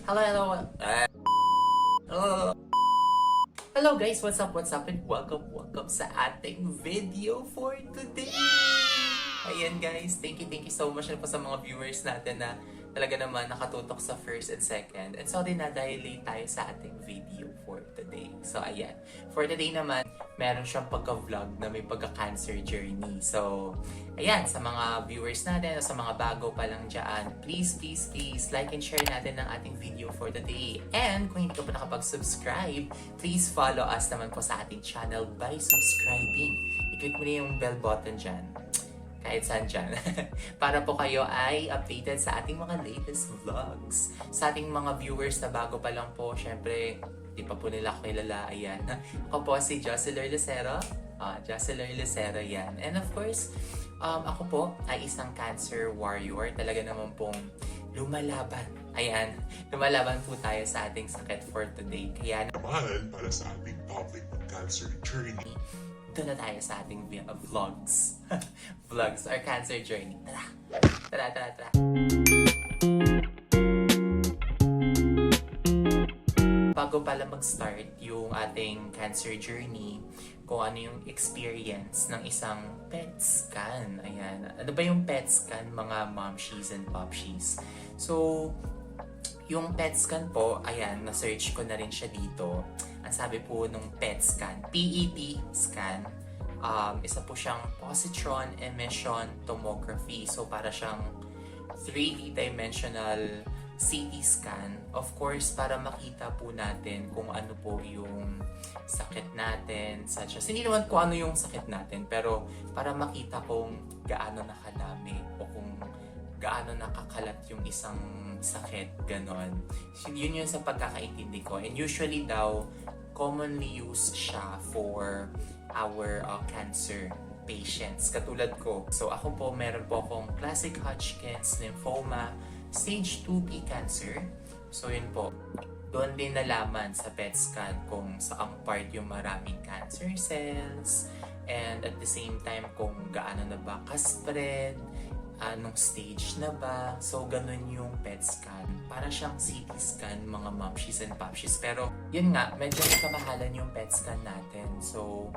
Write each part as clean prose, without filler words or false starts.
Hello, hello. Hello. Hello guys, what's up, and welcome sa ating video for today. Ayan guys, thank you so much na po sa mga viewers natin na talaga naman nakatutok sa first and second. And sorry na dahil late tayo sa ating video for today. So ayan, for today naman, meron siyang pagka-vlog na may pagka-cancer journey. So ayan, sa mga viewers natin o sa mga bago pa lang dyan, please like and share natin ang ating video for today. And kung hindi ka pa nakapag-subscribe, please follow us naman po sa ating channel by subscribing. I-click mo na yung bell button dyan, kahit saan dyan, para po kayo ay updated sa ating mga latest vlogs. Sa ating mga viewers na bago pa lang po, syempre, di pa po nila ako kilala, ayan. Ako po si Jocelyn Lucero. Jocelyn Lucero yan. And of course, ako po ay isang cancer warrior. Talaga naman pong lumalaban. Ayan, lumalaban po tayo sa ating sakit for today. Kaya Naman para sa ating public cancer journey. doon na tayo sa ating vlogs. Vlogs, our cancer journey. Tara. Bago pala mag-start yung ating cancer journey, kung ano yung experience ng isang PET scan. Ayan. Ano ba yung PET scan, mga momshies and popshies? So, yung PET scan po, ayan, na-search ko na rin siya dito. Ang sabi po nung PET scan, PET scan, isa po siyang positron emission tomography. So, para siyang 3D dimensional CT scan. Of course, para makita po natin kung ano po yung sakit natin. Such as, hindi naman kung ano yung sakit natin, pero para makita kung gaano nakadami o kung gaano nakakalat yung isang sakit, ganon. Yun yung sa pagkakaintindi ko. And usually daw, commonly used siya for our cancer patients, katulad ko. So ako po, meron po akong classic Hodgkin's lymphoma, stage 2B cancer. So yun po, doon din nalaman sa PET scan kung saang part yung maraming cancer cells, and at the same time kung gaano na ba ka-spread, anong stage na ba. So ganun yung PET scan. Para siyang CT scan, mga momshies and popshies. Pero yun nga, medyo kamahalan yung PET scan natin. So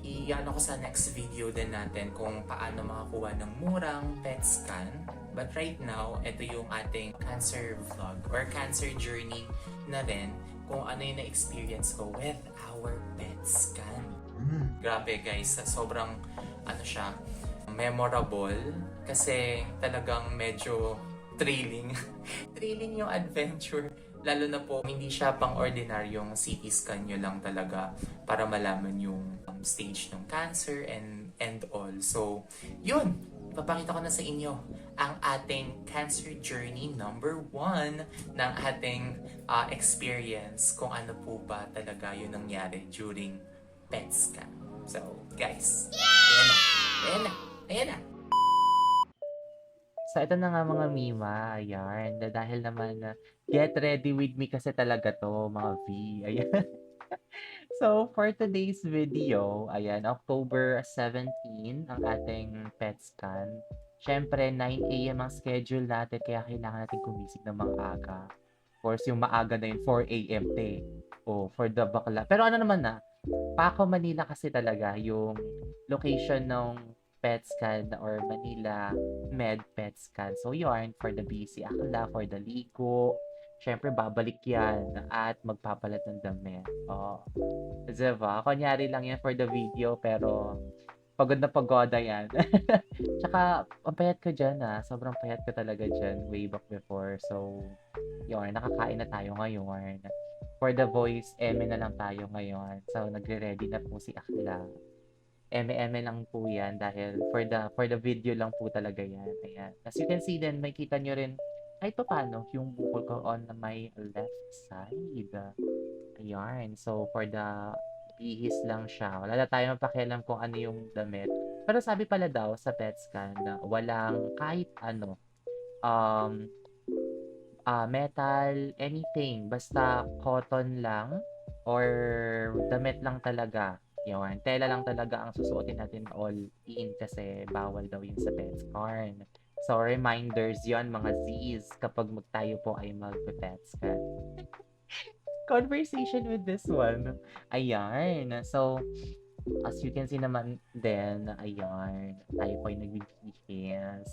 i-ano ko sa next video din natin kung paano makakuha ng murang PET scan. But right now, ito yung ating cancer vlog or cancer journey na rin, kung ano yung na-experience ko with our PET scan. Grabe guys, sobrang ano siya, memorable, kasi talagang medyo thrilling. Thrilling yung adventure. Lalo na po, hindi siya pang ordinaryong CT scan nyo lang talaga para malaman yung stage ng cancer and all. So, yun! Papakita ko na sa inyo ang ating cancer journey number 1 ng ating experience, kung ano po ba talaga yung nangyari during PET scan. So, guys, ayan na. So, ito na nga mga Mima, ayan. Dahil naman, get ready with me kasi talaga to, mga V. Ayan. So, for today's video, ayan, October 17, ang ating PET scan. Siyempre, 9 AM ang schedule natin, kaya kailangan natin gumising ng maaga. Of course, yung maaga na yun, 4 AM te. Oh, for the bakla. Pero ano naman na, Paco, Manila kasi talaga yung location ng PET scan or Manila Med PET scan. So yun, for the BC Akla, for the Ligo, syempre babalik yan at magpapalat ng damit. Oh, diba? Kunyari lang yan for the video, pero pagod na pagoda yan. Tsaka, ang payat ko dyan sobrang payat ko talaga dyan way back before. So, yun, nakakain na tayo ngayon. For the voice, eme na lang tayo ngayon. So, nagre-ready na po si Akla. Eme lang po yan dahil for the video lang po talaga yan. Ayan. As you can see din, may kita nyo rin kahit pa paano yung bukol ko on my left side. Ayan. So, for the bihis lang siya. Wala na tayo mapakialam kung ano yung damit. Pero sabi pala daw sa PET scan na walang kahit ano, metal, anything. Basta cotton lang or damit lang talaga. Yun, tela lang talaga ang susuotin natin all in kasi bawal daw yun sa PET scan. So, reminders yon mga Z's kapag tayo po ay mag-pet scan. Conversation with this one. Ayan. So, as you can see naman din, ayan, tayo po ay nagbibihis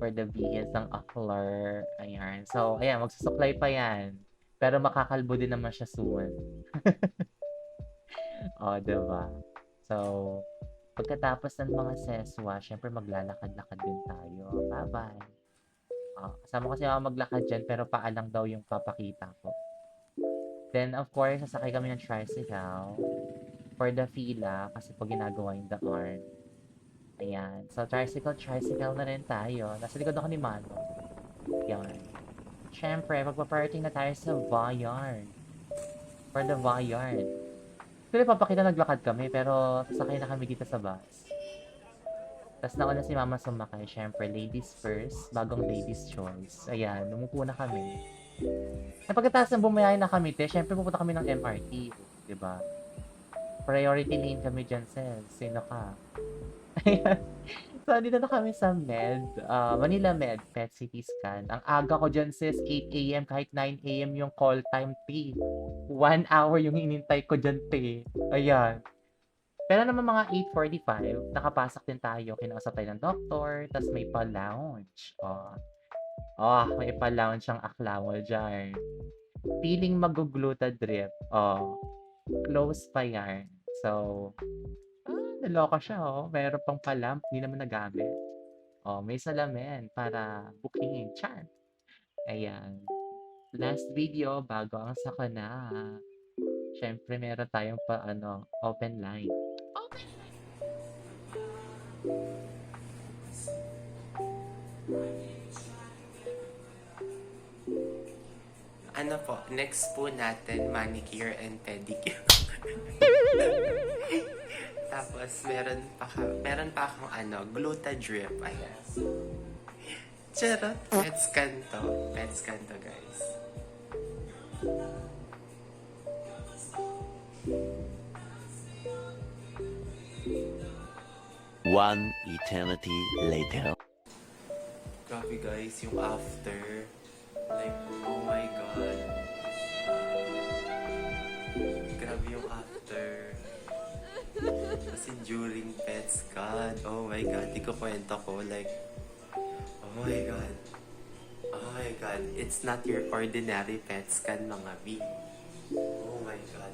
for the bihis ng aklar. Ayan. So, ayan, magsusuklay pa yan. Pero makakalbo din naman siya soon. O, diba? So, pagkatapos ng mga seswa, syempre maglalakad-lakad din tayo. Bye-bye. Kasama ko si mama maglakad dyan, pero paalang daw yung papakita ko. Then, of course, sasakay kami ng tricycle for the fila kasi po ginagawa yung daan. Ayan. So, tricycle na rin tayo. Nasa likod ako ni Mano. Yan. Siyempre, magpa-parting na tayo sa Bayard. For the Bayard. Pero papakita naglakad kami, pero sasakay na kami dito sa bus. Tapos nauna si Mama sumakay. Siyempre, ladies first, bagong ladies choice. Ayan, umupo na kami. At pagkatapos ng bumayay na kami, siyempre pupunta kami ng MRT. Diba? Priority lane kami dyan, Sel. Sino ka? Ayan. So, dito na kami sa Manila Med, PET CT scan. Ang aga ko dyan, sis, 8 a.m. kahit 9 a.m. yung call time, 1 hour yung inintay ko dyan, Ayan. Pero naman mga 8:45, nakapasok din tayo. Kinausap tayo ng doktor, tapos may pa-lounge. May pa-lounge ang aklawal dyan. Feeling mag-gluta drip. Close pa yan. So, naloka siya, meron pang palamp, hindi naman nagamit. May salamin para booking. Char. Ayan. Last video, bago ang sakana. Siyempre, meron tayong open line. Ano po, next po natin, manicure and pedicure. Tapos, meron pa akong gluta drip. Ayan. Charot. Pet scan to, guys. One eternity later. Grabe guys, yung after. Like, oh my God. Grabe yung after. Kasi during pet scan, oh my God, di ko kwento ko. Like, oh my God. Oh my God, it's not your ordinary pet scan, mga B. Oh my God.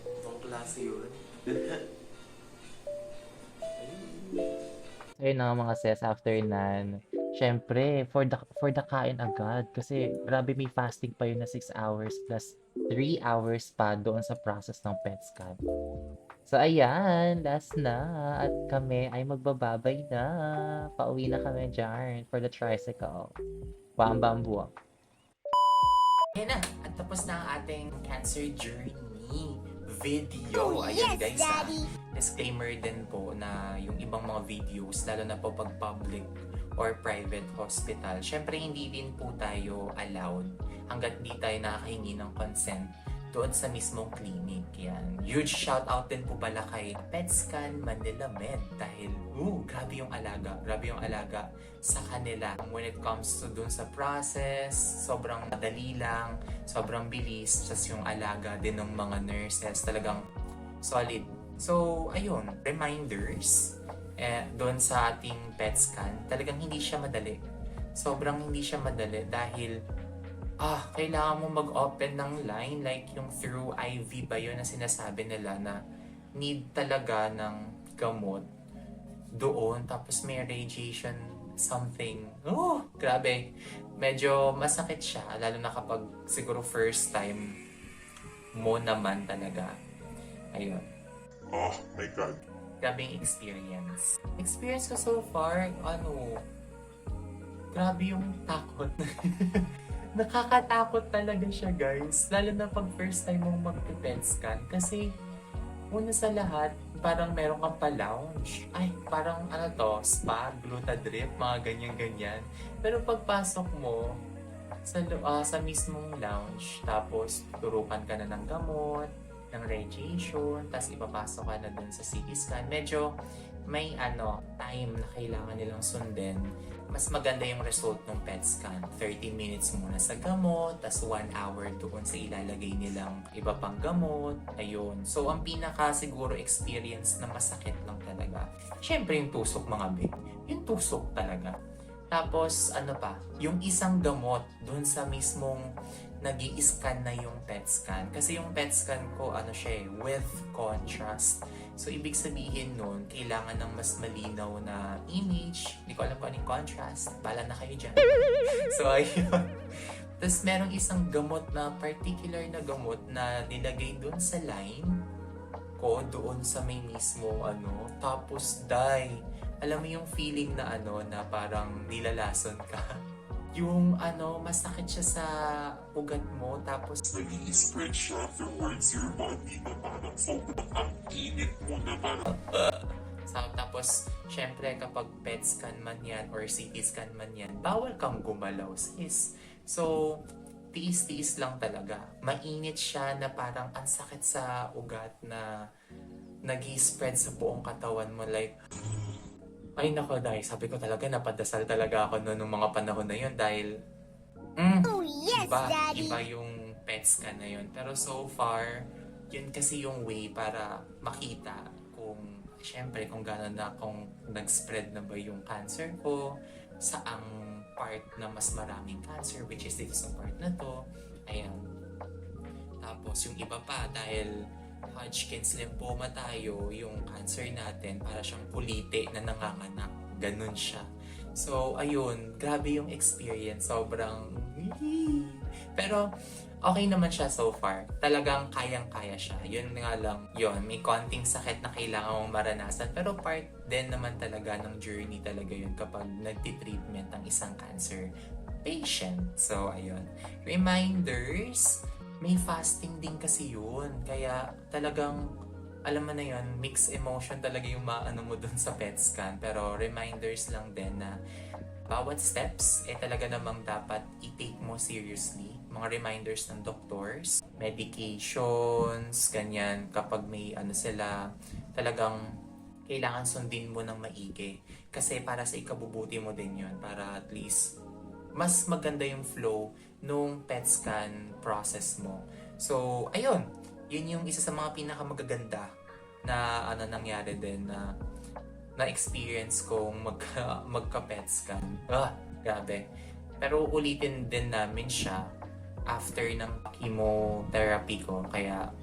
Itong klase yun. Ayun na mga sis, after nan. Siyempre, for the kain agad. Kasi grabe may fasting pa yun na 6 hours plus 3 hours pa doon sa process ng PET scan. So ayan, last na. At kami ay magbababay na. Pauwi na kami dyan for the tricycle. Bambambuang. Ayan na, at tapos na ang ating cancer journey video. Ayan guys, disclaimer din po na yung ibang mga videos, lalo na po pag public or private hospital, syempre hindi din po tayo allowed hanggat di tayo nakakahingi ng consent doon sa mismong clinic. Yan. Huge shout out din po pala kay PetScan Manila Med dahil grabe yung alaga. Grabe yung alaga sa kanila. When it comes to doon sa process, sobrang madali lang, sobrang bilis. Tapos yung alaga din ng mga nurses talagang solid. So, ayun, reminders doon sa ating PetScan, talagang hindi siya madali. Sobrang hindi siya madali dahil kailangan mo mag-open ng line like yung through IV ba yun na sinasabi nila na need talaga ng gamot doon tapos may radiation something. Grabe. Medyo masakit siya lalo na kapag siguro first time mo naman talaga. Ayun. Oh my God. Grabe yung experience. Experience ko so far, grabe yung takot. Nakakatakot talaga siya, guys. Lalo na pag first time mong mag-PET scan. Kasi, una sa lahat, parang meron kang pa-lounge. Ay, parang spa, gluta drip, mga ganyan-ganyan. Pero pagpasok mo sa mismong lounge, tapos turukan ka na ng gamot, ng radiation, tapos ipapasok ka na dun sa CT scan. Medyo may time na kailangan nilang sundin. Mas maganda yung result ng PET scan. 30 minutes muna sa gamot, tas 1 hour doon sa ilalagay nilang iba pang gamot. Ayun. So, ang pinaka siguro experience na masakit lang talaga. Siyempre yung tusok mga big. Yung tusok talaga. Tapos, yung isang gamot doon sa mismong nag-i-scan na yung PET scan. Kasi yung PET scan ko, with contrast. So, ibig sabihin nun, kailangan ng mas malinaw na image. Hindi ko alam kung anong contrast. Bala na kayo dyan. So, ayun. Tapos, merong isang gamot na, particular na gamot na nilagay dun sa line ko, doon sa may mismo, Tapos, alam mo yung feeling na na parang nilalason ka. Yung masakit siya sa ugat mo, tapos Nag-i-spread siya afterwards your body na parang sobrang ang init mo na parang tapos, syempre kapag PET scan man yan or CT scan man yan, bawal kang gumalaw, sis. So, tiis-tiis lang talaga. Mainit siya na parang ang sakit sa ugat na nag-i-spread sa buong katawan mo. Like, ay nako, dahil sabi ko talaga, napadasal talaga ako noong mga panahon na yun dahil Oh, yes, Daddy! iba yung PET scan na yun. Pero so far, yun kasi yung way para makita kung, syempre, kung gano'n na, kung nag-spread na ba yung cancer ko, saang part na mas maraming cancer, which is dito sa part na to. Ayan. Tapos yung iba pa, dahil Hodgkin's lymphoma tayo, yung cancer natin, para siyang pulite na nanganganak. Ganun siya. So, ayun, grabe yung experience. Sobrang pero, okay naman siya so far. Talagang kayang-kaya siya. Yun nga lang, may konting sakit na kailangan mong maranasan. Pero part din naman talaga ng journey talaga yun kapag nagtitreatment ng isang cancer patient. So, ayun. Reminders, may fasting din kasi yun. Kaya talagang, alam mo na yun, mixed emotion talaga yung maano mo dun sa PET scan. Pero reminders lang din na bawat steps, talaga namang dapat i-take mo seriously. Mga reminders ng doctors, medications, ganyan. Kapag may sila, talagang kailangan sundin mo ng maigi. Kasi para sa ikabubuti mo din yun. Para at least, mas maganda yung flow nung PET scan process mo. So, ayun. Yun yung isa sa mga pinakamagaganda na nangyari din na experience kong magka-PET scan. Grabe. Pero ulitin din namin siya after ng chemotherapy ko. Kaya,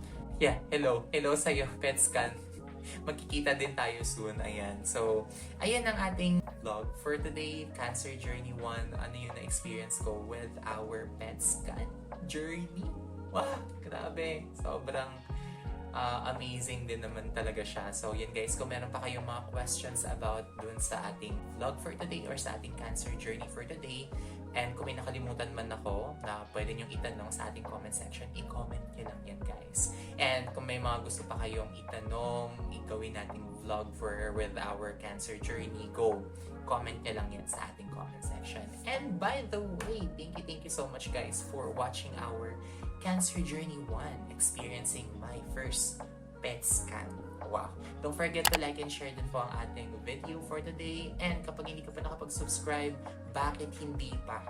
hello sa'yo, PET scan. Magkikita din tayo soon. Ayan. So, ayan ang ating vlog for today. Cancer Journey 1. Ano yung na-experience ko with our PET scan journey. Wow! Grabe! Sobrang amazing din naman talaga siya. So, yun guys. Kung meron pa kayong mga questions about dun sa ating vlog for today or sa ating cancer journey for today, and kung may nakalimutan man ako na pwede niyong itanong sa ating comment section, i-comment niyo lang yan guys. And kung may mga gusto pa kayong itanong, igawin nating vlog with our cancer journey, go. Comment niyo lang yan sa ating comment section. And by the way, thank you so much guys for watching our Cancer Journey 1, experiencing my first PET scan. Wow! Don't forget to like and share din po ang ating video for today. And kapag hindi ka pa nakapag-subscribe, bakit hindi pa?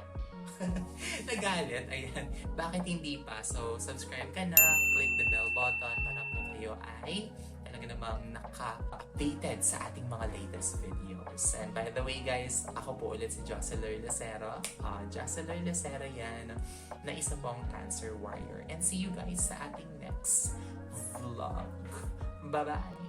Nagalit, ayan. Bakit hindi pa? So, subscribe ka na, click the bell button para po kayo ay talaga namang naka-updated sa ating mga latest videos. And by the way guys, ako po ulit si Jocelyn Lucero. Jocelyn Lucero yan, na isa pong cancer warrior. And see you guys sa ating next vlog. Bye-bye!